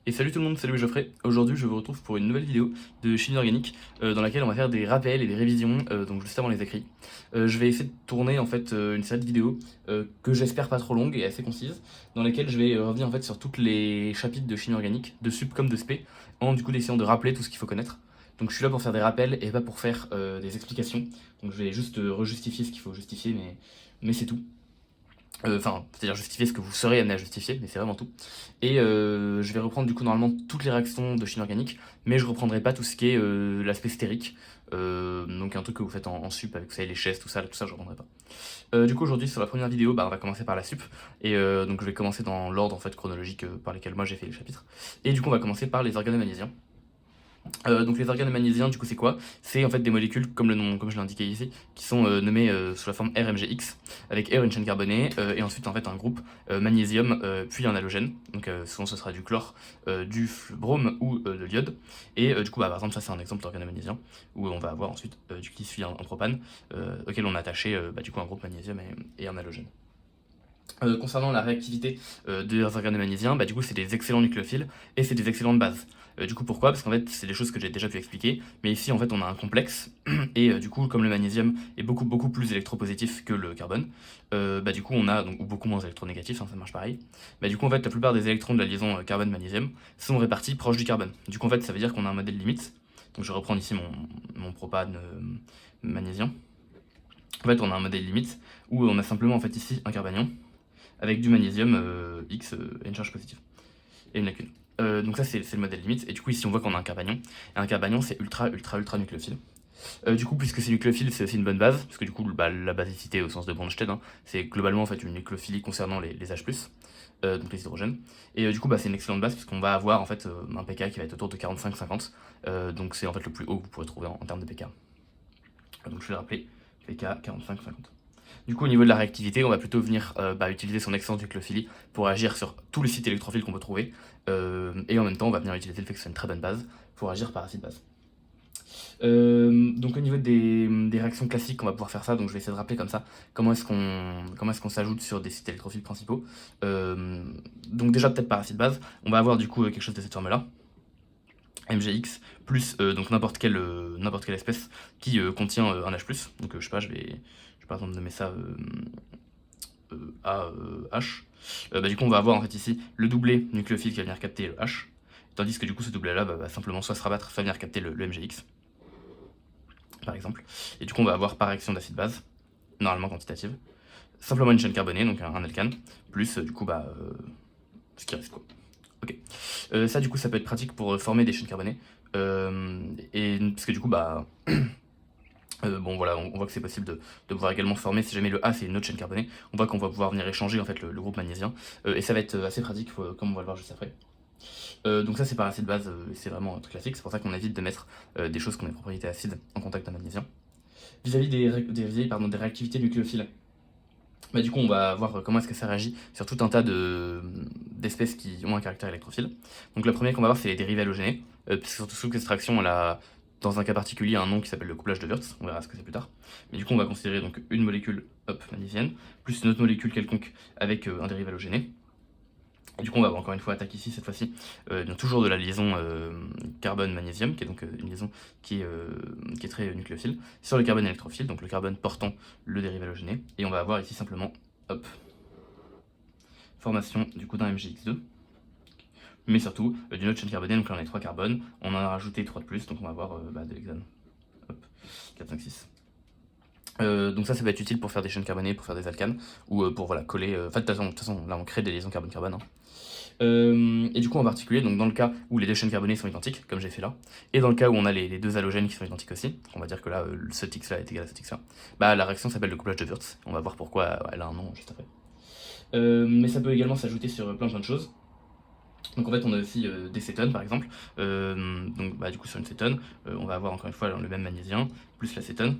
Et salut tout le monde, c'est Louis Geoffrey. Aujourd'hui, je vous retrouve pour une nouvelle vidéo de chimie organique dans laquelle on va faire des rappels et des révisions, donc juste avant les écrits. Je vais essayer de tourner en fait une série de vidéos que j'espère pas trop longues et assez concises, dans lesquelles je vais revenir en fait sur tous les chapitres de chimie organique, de sup comme de spé, en du coup essayant de rappeler tout ce qu'il faut connaître. Donc je suis là pour faire des rappels et pas pour faire des explications. Donc je vais juste rejustifier ce qu'il faut justifier, mais c'est tout. Enfin, c'est-à-dire justifier ce que vous serez amené à justifier, mais c'est vraiment tout. Et je vais reprendre du coup normalement toutes les réactions de chimie organique, mais je reprendrai pas tout ce qui est l'aspect stérique. Donc un truc que vous faites en sup avec vous savez, les chaises, tout ça je reprendrai pas. Du coup aujourd'hui sur la première vidéo, on va commencer par la sup. Et donc je vais commencer dans l'ordre en fait chronologique par lesquels moi j'ai fait les chapitres. Et du coup on va commencer par les organes magnésiens. Donc les organes magnésiens, du coup, c'est quoi? C'est en fait des molécules, comme le nom, comme je l'ai indiqué ici, qui sont nommées sous la forme RMGX, avec R une chaîne carbonée, et ensuite en fait un groupe magnésium, puis un halogène. Donc souvent ce sera du chlore, du brome ou de l'iode. Et du coup, par exemple, ça c'est un exemple d'organe magnésien, où on va avoir ensuite du qui suit un propane, auquel on a attaché du coup un groupe magnésium et un halogène. Concernant la réactivité des organes magnésiens, du coup c'est des excellents nucléophiles et c'est des excellentes bases. Du coup pourquoi? Parce qu'en fait c'est des choses que j'ai déjà pu expliquer, mais ici en fait on a un complexe et du coup comme le magnésium est beaucoup plus électropositif que le carbone, du coup on a donc ou beaucoup moins électronégatif, hein, ça marche pareil. Du coup en fait la plupart des électrons de la liaison carbone-magnésium sont répartis proches du carbone. Du coup en fait ça veut dire qu'on a un modèle limite. Donc je vais reprendre ici mon propane magnésien. En fait on a un modèle limite où on a simplement en fait ici un carbanion avec du magnésium X et une charge positive, et une lacune. Donc ça c'est le modèle limite, et du coup ici on voit qu'on a un carbanion, et un carbanion c'est ultra nucléophile. Du coup puisque c'est nucléophile c'est aussi une bonne base, parce que du coup la basicité au sens de Bronsted, hein, c'est globalement en fait une nucléophilie concernant les H+, donc les hydrogènes, et du coup c'est une excellente base, puisqu'on va avoir en fait un pK qui va être autour de 45-50, donc c'est en fait le plus haut que vous pourrez trouver en termes de pK. Donc je vais le rappeler, pK 45-50. Du coup, au niveau de la réactivité, on va plutôt venir utiliser son excellente nucléophilie pour agir sur tous les sites électrophiles qu'on peut trouver. Et en même temps, on va venir utiliser le fait que c'est une très bonne base pour agir par acide base. Donc au niveau des réactions classiques, on va pouvoir faire ça. Donc je vais essayer de rappeler comme ça comment est-ce qu'on s'ajoute sur des sites électrophiles principaux. Donc déjà peut-être par acide base, on va avoir du coup quelque chose de cette forme-là. MGX plus donc n'importe quelle espèce qui contient un H+. Donc je sais pas, je vais par exemple nommer ça H. Du coup on va avoir en fait ici le doublé nucléophile qui va venir capter le H, tandis que du coup ce doublet là va simplement soit se rabattre, soit venir capter le MGX par exemple. Et du coup on va avoir par réaction d'acide base, normalement quantitative, simplement une chaîne carbonée, donc un alcane, plus du coup ce qui reste quoi. Ok. Ça du coup ça peut être pratique pour former des chaînes carbonées. Et parce que du coup bon voilà, on voit que c'est possible de pouvoir également former, si jamais le A c'est une autre chaîne carbonée, on voit qu'on va pouvoir venir échanger en fait le groupe magnésien, et ça va être assez pratique comme on va le voir juste après. Donc ça c'est par acide base, c'est vraiment un truc classique, c'est pour ça qu'on évite de mettre des choses qui ont des propriétés acides en contact d'un magnésien. Vis-à-vis des réactivités nucléophiles, du coup on va voir comment est-ce que ça réagit sur tout un tas d'espèces qui ont un caractère électrophile. Donc la première qu'on va voir c'est les dérivés halogénés, puisque surtout sous extraction elle a dans un cas particulier un nom qui s'appelle le couplage de Wurtz, on verra ce que c'est plus tard. Mais du coup on va considérer donc une molécule magnésienne, plus une autre molécule quelconque avec un dérivé halogéné. Et du coup on va avoir encore une fois attaque ici cette fois-ci, toujours de la liaison carbone-magnésium, qui est donc une liaison qui est très nucléophile, sur le carbone électrophile, donc le carbone portant le dérivé halogéné, et on va avoir ici simplement, formation du coup d'un MgX2, mais surtout d'une autre chaîne carbonée, donc là on a 3 carbones, on en a rajouté 3 de plus, donc on va avoir de l'hexane, 4, 5, 6. Donc ça va être utile pour faire des chaînes carbonées, pour faire des alcanes, ou pour voilà, coller, de toute façon là on crée des liaisons carbone-carbone, hein. Et du coup en particulier, donc dans le cas où les deux chaînes carbonées sont identiques, comme j'ai fait là, et dans le cas où on a les deux halogènes qui sont identiques aussi, on va dire que là ce X là est égal à ce X là, la réaction s'appelle le couplage de Wurtz, on va voir pourquoi elle a un nom juste après. Mais ça peut également s'ajouter sur plein de choses. Donc en fait on a aussi des cétones par exemple, donc du coup sur une cétone, on va avoir encore une fois le même magnésien, plus la cétone.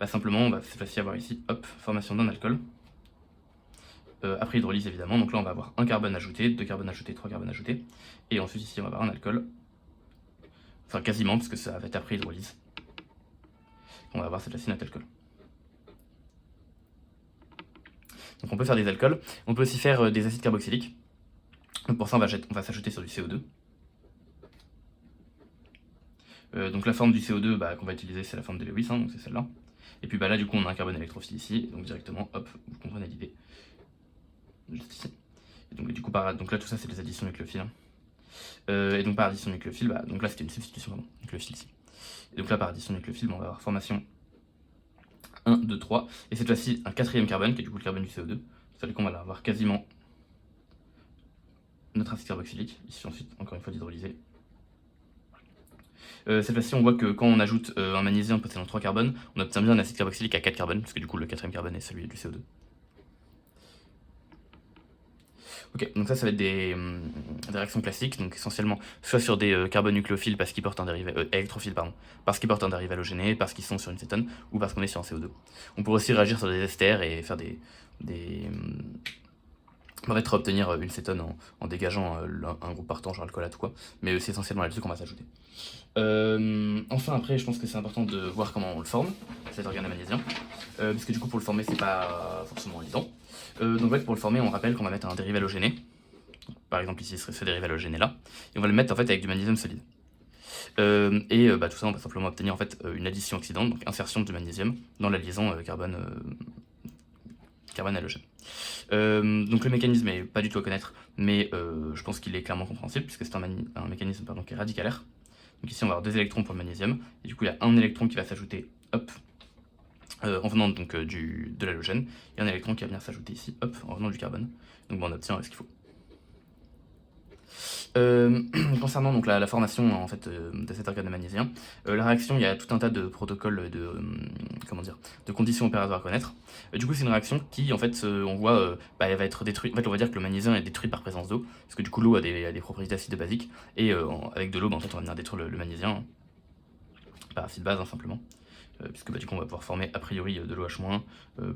Simplement on va cette fois-ci avoir ici, formation d'un alcool. Après hydrolyse évidemment, donc là on va avoir un carbone ajouté, deux carbones ajoutés, trois carbones ajoutés, et ensuite ici on va avoir un alcool, enfin quasiment parce que ça va être après hydrolyse, on va avoir cette fois-ci notre alcool. Donc on peut faire des alcools, on peut aussi faire des acides carboxyliques, Donc pour ça, on va s'ajouter sur du CO2. Donc la forme du CO2 qu'on va utiliser, c'est la forme de Lewis, hein, donc c'est celle-là. Et puis là, du coup, on a un carbone électrophile ici, donc directement, hop, vous comprenez l'idée. Juste ici. Et donc du coup, donc là, tout ça, c'est des additions nucléophiles. Et donc par addition nucléophile, donc là, c'était une substitution, pardon, nucléophile ici. Et donc là, par addition nucléophile, on va avoir formation 1, 2, 3. Et cette fois-ci, un quatrième carbone, qui est du coup le carbone du CO2. C'est-à-dire qu'on va avoir quasiment notre acide carboxylique. Ici, ensuite, encore une fois, d'hydrolyser. Cette fois-ci, on voit que quand on ajoute un magnésium possédant 3 carbones, on obtient bien un acide carboxylique à 4 carbones, puisque du coup, le quatrième carbone est celui du CO2. Ok, donc ça va être des réactions classiques, donc essentiellement soit sur des carbones nucléophiles parce qu'ils portent un dérivé électrophiles, pardon, parce qu'ils portent un dérivé halogéné, parce qu'ils sont sur une cétone, ou parce qu'on est sur un CO2. On pourrait aussi réagir sur des esters et faire en fait, obtenir une cétone en dégageant un groupe partant, genre alcoolate ou quoi, mais c'est essentiellement là-dessus qu'on va s'ajouter. Enfin, après, je pense que c'est important de voir comment on le forme, cet organe magnésium, parce que du coup, pour le former, c'est pas forcément évident. Donc, en fait, pour le former, on rappelle qu'on va mettre un dérivé halogéné. Donc, par exemple, ici, ce serait ce dérivé halogéné là, et on va le mettre en fait avec du magnésium solide. Tout ça, on va simplement obtenir en fait une addition oxydante, donc insertion du magnésium dans la liaison carbone halogène. Donc le mécanisme est pas du tout à connaître, mais je pense qu'il est clairement compréhensible puisque c'est un mécanisme qui est radicalaire. Donc ici on va avoir 2 électrons pour le magnésium, et du coup il y a un électron qui va s'ajouter, hop, en venant donc de l'halogène, et un électron qui va venir s'ajouter ici, hop, en venant du carbone. Donc on obtient ce qu'il faut. Concernant donc la formation en fait de cet organe magnésium, la réaction, il y a tout un tas de protocoles de conditions opératoires à connaître. Du coup, c'est une réaction qui en fait on voit elle va être détruite. En fait, on va dire que le magnésium est détruit par présence d'eau, parce que du coup l'eau a des propriétés acides et basiques, et avec de l'eau, en fait, on va venir détruire le magnésium par acide base simplement. Puisque du coup on va pouvoir former a priori de l'OH-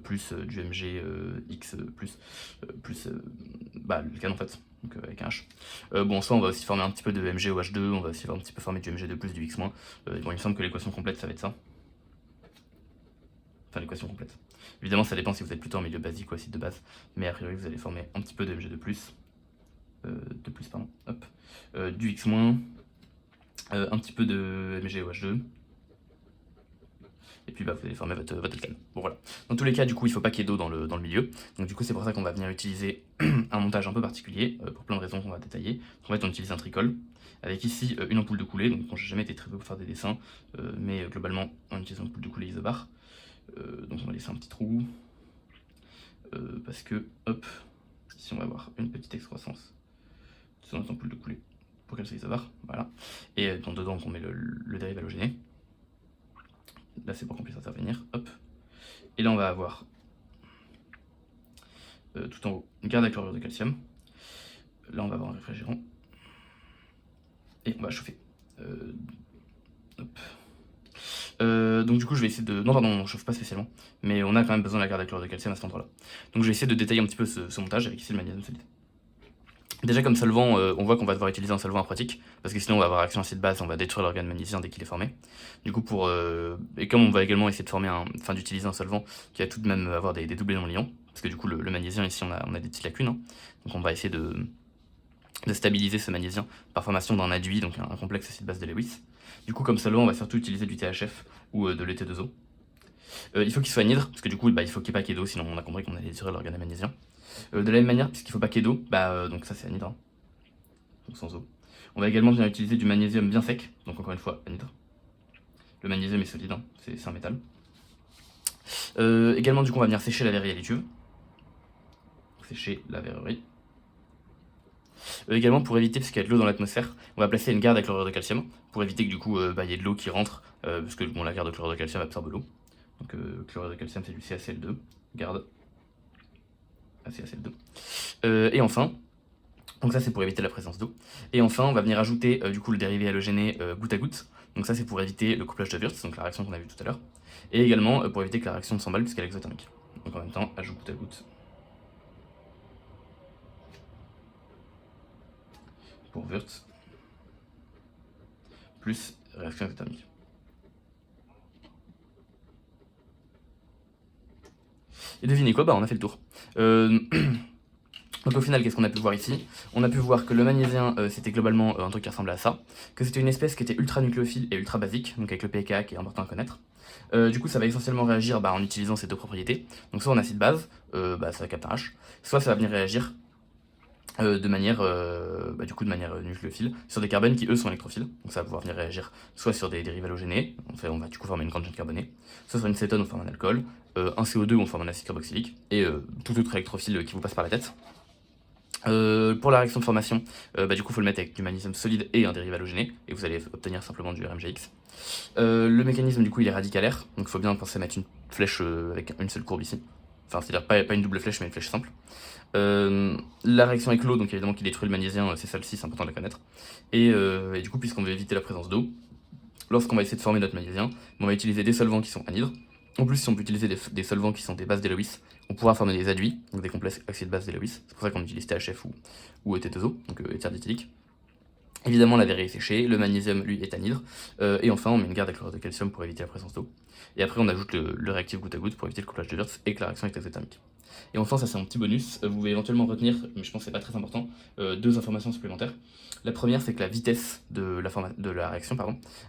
plus du MgX plus le canon en fait, donc avec un H. En soi on va aussi former un petit peu de MgOH2, on va aussi un petit peu former du Mg2 plus du X-. Il me semble que l'équation complète ça va être ça. Enfin l'équation complète. Évidemment ça dépend si vous êtes plutôt en milieu basique ou acide de base, mais a priori vous allez former un petit peu de Mg2 du X-, un petit peu de MgOH2. Et puis vous allez former votre alcane. Bon voilà. Dans tous les cas, du coup, il ne faut pas qu'il y ait d'eau dans le milieu. Donc du coup, c'est pour ça qu'on va venir utiliser un montage un peu particulier, pour plein de raisons qu'on va détailler. En fait, on utilise un tricol, avec ici une ampoule de coulée. Donc j'ai jamais été très doué pour faire des dessins, mais globalement, on utilise une ampoule de coulée isobar. Donc on va laisser un petit trou, parce que, hop, ici on va avoir une petite excroissance sur notre ampoule de coulée, pour qu'elle soit isobar, voilà. Et dedans, on met le dérivé halogéné. Là, c'est pour qu'on puisse intervenir. Hop. Et là, on va avoir tout en haut une garde à chlorure de calcium. Là, on va avoir un réfrigérant. Et on va chauffer. Hop. Donc du coup je vais essayer de... Non pardon, on chauffe pas spécialement, mais on a quand même besoin de la garde à chlorure de calcium à cet endroit là. Donc je vais essayer de détailler un petit peu ce montage avec ici le magnésium solide. Déjà comme solvant, on voit qu'on va devoir utiliser un solvant aquatique, parce que sinon on va avoir réaction acide-base, on va détruire l'organe magnésium dès qu'il est formé. Du coup et comme on va également essayer de d'utiliser un solvant qui va tout de même avoir des doublés non-liants, parce que du coup le magnésium ici on a des petites lacunes, hein. Donc on va essayer de stabiliser ce magnésium par formation d'un adduit, donc un complexe acide-base de Lewis. Du coup comme solvant on va surtout utiliser du THF ou de l'ET2O. Il faut qu'il soit anhydre, parce que du coup il faut qu'il n'y ait pas qu'il y ait d'eau, sinon on a compris qu'on allait détruire l'organe magnésium. De la même manière, puisqu'il ne faut pas qu'il y ait d'eau, donc ça c'est anhydre, hein, donc sans eau. On va également bien utiliser du magnésium bien sec, donc encore une fois anhydre. Le magnésium est solide, hein, c'est un métal. Également du coup on va venir sécher la verrerie à l'étuve. Sécher la verrerie. Également pour éviter, parce qu'il y a de l'eau dans l'atmosphère, on va placer une garde à chlorure de calcium, pour éviter que du coup il y ait de l'eau qui rentre, parce que la garde de chlorure de calcium absorbe l'eau. Donc chlorure de calcium c'est du CaCl2, garde ACACl2. Et enfin, donc ça c'est pour éviter la présence d'eau. Et enfin on va venir ajouter du coup le dérivé halogéné goutte à goutte. Donc ça c'est pour éviter le couplage de Wurtz, donc la réaction qu'on a vue tout à l'heure. Et également pour éviter que la réaction s'emballe puisqu'elle est exothermique. Donc en même temps, ajout goutte à goutte. Pour Wurtz. Plus réaction exothermique. Et devinez quoi, on a fait le tour. Donc au final, qu'est-ce qu'on a pu voir ici? On a pu voir que le magnésien, c'était globalement un truc qui ressemblait à ça, que c'était une espèce qui était ultra nucléophile et ultra basique, donc avec le pKa qui est important à connaître. Du coup, ça va essentiellement réagir en utilisant ces deux propriétés. Donc soit en acide base, ça capte un H, soit ça va venir réagir de manière, de manière nucléophile sur des carbones qui eux sont électrophiles. Donc ça va pouvoir venir réagir soit sur des dérivés halogénés, on va du coup former une grande chaîne carbonée, soit sur une cétone on forme un alcool, un CO2 on forme un acide carboxylique, et tout autre électrophile qui vous passe par la tête. Pour la réaction de formation, du coup, il faut le mettre avec du magnésium solide et un dérivé halogéné, et vous allez obtenir simplement du RMGX. Le mécanisme, du coup, il est radicalaire, donc il faut bien penser à mettre une flèche avec une seule courbe ici. Enfin, c'est-à-dire pas une double flèche, mais une flèche simple. La réaction avec l'eau, donc évidemment qui détruit le magnésium, c'est celle-ci, c'est important de la connaître. Et du coup, puisqu'on veut éviter la présence d'eau, lorsqu'on va essayer de former notre magnésium, on va utiliser des solvants qui sont anhydres. En plus, si on peut utiliser des solvants qui sont des bases d'Eloïs, on pourra former des adduits, donc des complexes acides bases d'Eloïs. C'est pour ça qu'on utilise THF ou T2O, donc éther d'éthylique. Évidemment, la verre est séchée, le magnésium, lui, est anhydre. Et enfin, on met une garde à chlorure de calcium pour éviter la présence d'eau. Et après, on ajoute le réactif goutte à goutte pour éviter le couplage de Wurtz et que la réaction est exothermique. Et enfin, ça c'est un petit bonus, vous pouvez éventuellement retenir, mais je pense que c'est pas très important, deux informations supplémentaires. La première, c'est que la vitesse de la réaction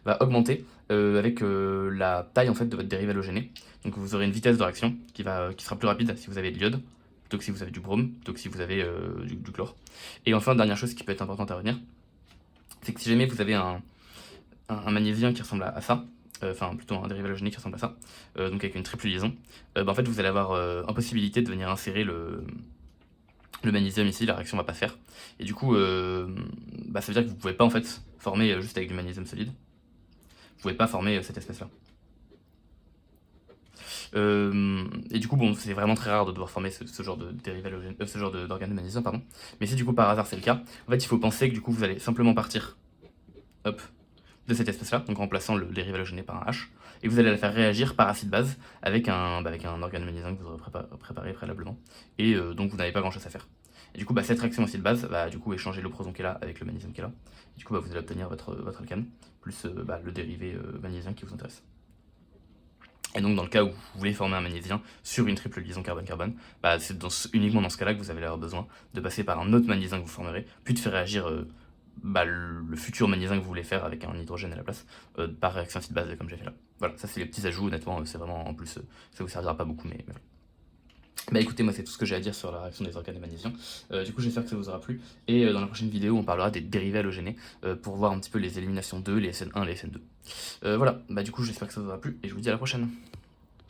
va augmenter avec la taille en fait, de votre dérivé halogéné. Donc vous aurez une vitesse de réaction qui sera plus rapide si vous avez de l'iode, plutôt que si vous avez du brome, plutôt que si vous avez du chlore. Et enfin, dernière chose qui peut être importante à retenir, c'est que si jamais vous avez un magnésien qui ressemble à ça, enfin plutôt un dérivé halogénique qui ressemble à ça, donc avec une triple liaison, en fait vous allez avoir impossibilité de venir insérer le magnésium ici, la réaction va pas se faire. Et du coup, ça veut dire que vous pouvez pas en fait former juste avec du magnésium solide. Vous pouvez pas former cette espèce-là. Et du coup, bon, c'est vraiment très rare de devoir former ce genre de dérivé halogène, ce genre d'organe de magnésium, pardon. Mais si du coup par hasard c'est le cas, en fait il faut penser que du coup vous allez simplement partir, hop, de cette espèce-là, donc en remplaçant le dérivé halogéné par un H, et vous allez la faire réagir par acide base avec un organe de magnésium que vous aurez préparé préalablement, et donc vous n'avez pas grand-chose à faire. Et du coup, cette réaction acide base va du coup échanger le proton qui est là avec le magnésium qui est là. Et du coup, vous allez obtenir votre alcane, plus le dérivé magnésium qui vous intéresse. Et donc, dans le cas où vous voulez former un magnésien sur une triple liaison carbone-carbone, c'est uniquement dans ce cas-là que vous avez besoin de passer par un autre magnésien que vous formerez, puis de faire réagir le futur magnésien que vous voulez faire avec un hydrogène à la place, par réaction acide base comme j'ai fait là. Voilà, ça c'est les petits ajouts, honnêtement, c'est vraiment en plus, ça vous servira pas beaucoup, mais voilà. Écoutez, moi c'est tout ce que j'ai à dire sur la réaction des organes de magnésium. Du coup j'espère que ça vous aura plu, et dans la prochaine vidéo on parlera des dérivés halogénés pour voir un petit peu les éliminations 2, les SN1, les SN2. Voilà, du coup j'espère que ça vous aura plu, et je vous dis à la prochaine.